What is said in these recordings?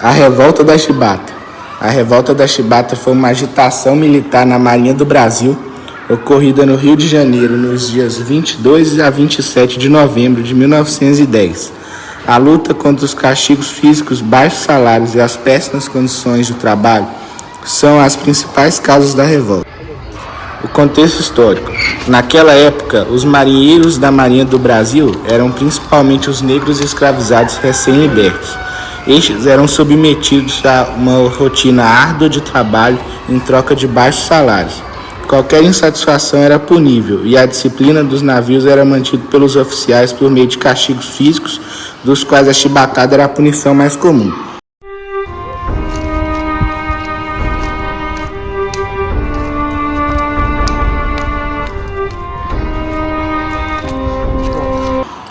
A Revolta da Chibata. A Revolta da Chibata foi uma agitação militar na Marinha do Brasil, ocorrida no Rio de Janeiro nos dias 22 a 27 de novembro de 1910. A luta contra os castigos físicos, baixos salários e as péssimas condições de trabalho são as principais causas da revolta. O contexto histórico. Naquela época, os marinheiros da Marinha do Brasil eram principalmente os negros escravizados recém-libertos. Estes eram submetidos a uma rotina árdua de trabalho em troca de baixos salários. Qualquer insatisfação era punível e a disciplina dos navios era mantida pelos oficiais por meio de castigos físicos, dos quais a chibatada era a punição mais comum.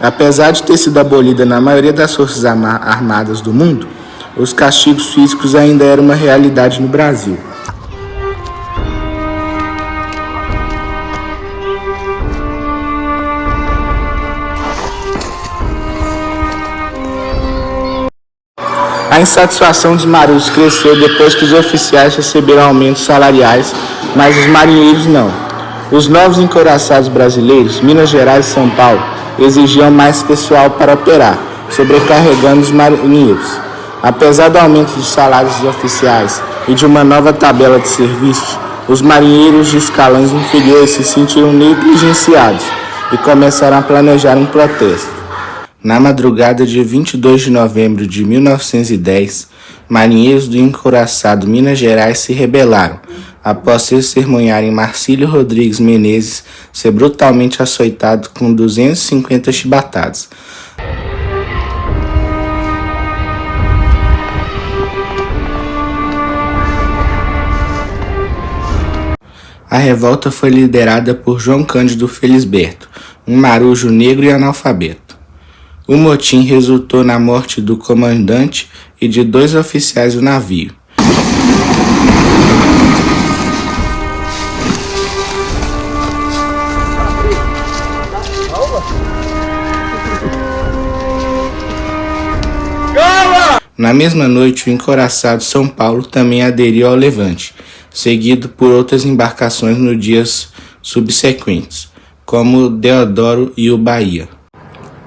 Apesar de ter sido abolida na maioria das forças armadas do mundo, os castigos físicos ainda eram uma realidade no Brasil. A insatisfação dos marinheiros cresceu depois que os oficiais receberam aumentos salariais, mas os marinheiros não. Os novos encouraçados brasileiros, Minas Gerais e São Paulo, exigiam mais pessoal para operar, sobrecarregando os marinheiros. Apesar do aumento dos salários dos oficiais e de uma nova tabela de serviços, os marinheiros de escalões inferiores se sentiram negligenciados e começaram a planejar um protesto. Na madrugada de 22 de novembro de 1910, marinheiros do encouraçado Minas Gerais se rebelaram, após testemunharem Marcílio Rodrigues Menezes ser brutalmente açoitado com 250 chibatadas. A revolta foi liderada por João Cândido Felisberto, um marujo negro e analfabeto. O motim resultou na morte do comandante e de 2 oficiais do navio. Na mesma noite, o encouraçado São Paulo também aderiu ao levante, seguido por outras embarcações nos dias subsequentes, como o Deodoro e o Bahia.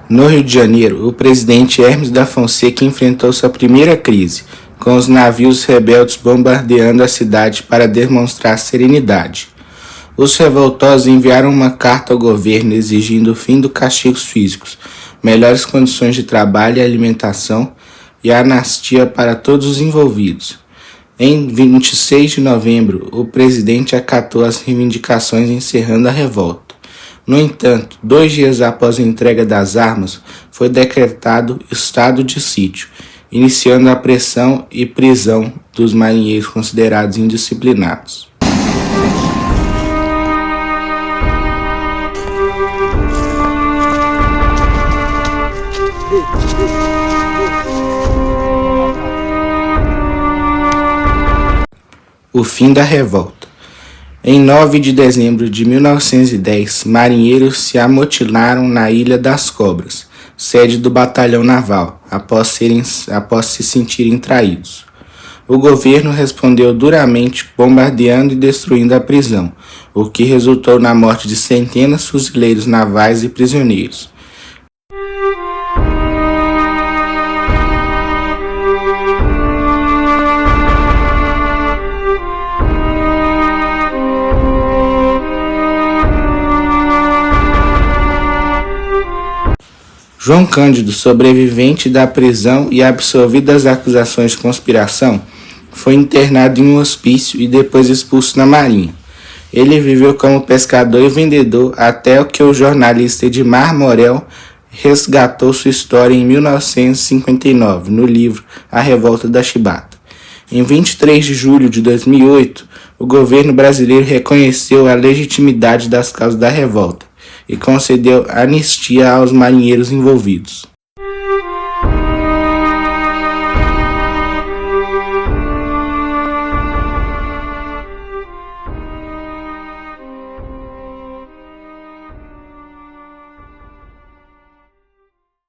No Rio de Janeiro, o presidente Hermes da Fonseca enfrentou sua primeira crise, com os navios rebeldes bombardeando a cidade para demonstrar serenidade. Os revoltosos enviaram uma carta ao governo exigindo o fim dos castigos físicos, melhores condições de trabalho e alimentação e a anistia para todos os envolvidos. Em 26 de novembro, o presidente acatou as reivindicações encerrando a revolta. No entanto, 2 dias após a entrega das armas, foi decretado estado de sítio, iniciando a pressão e prisão dos marinheiros considerados indisciplinados. O fim da revolta. Em 9 de dezembro de 1910, marinheiros se amotilaram na Ilha das Cobras, sede do batalhão naval, após se sentirem traídos. O governo respondeu duramente, bombardeando e destruindo a prisão, o que resultou na morte de centenas de fuzileiros navais e prisioneiros. João Cândido, sobrevivente da prisão e absolvido das acusações de conspiração, foi internado em um hospício e depois expulso da Marinha. Ele viveu como pescador e vendedor até que o jornalista Edmar Morel resgatou sua história em 1959, no livro A Revolta da Chibata. Em 23 de julho de 2008, o governo brasileiro reconheceu a legitimidade das causas da revolta e concedeu anistia aos marinheiros envolvidos.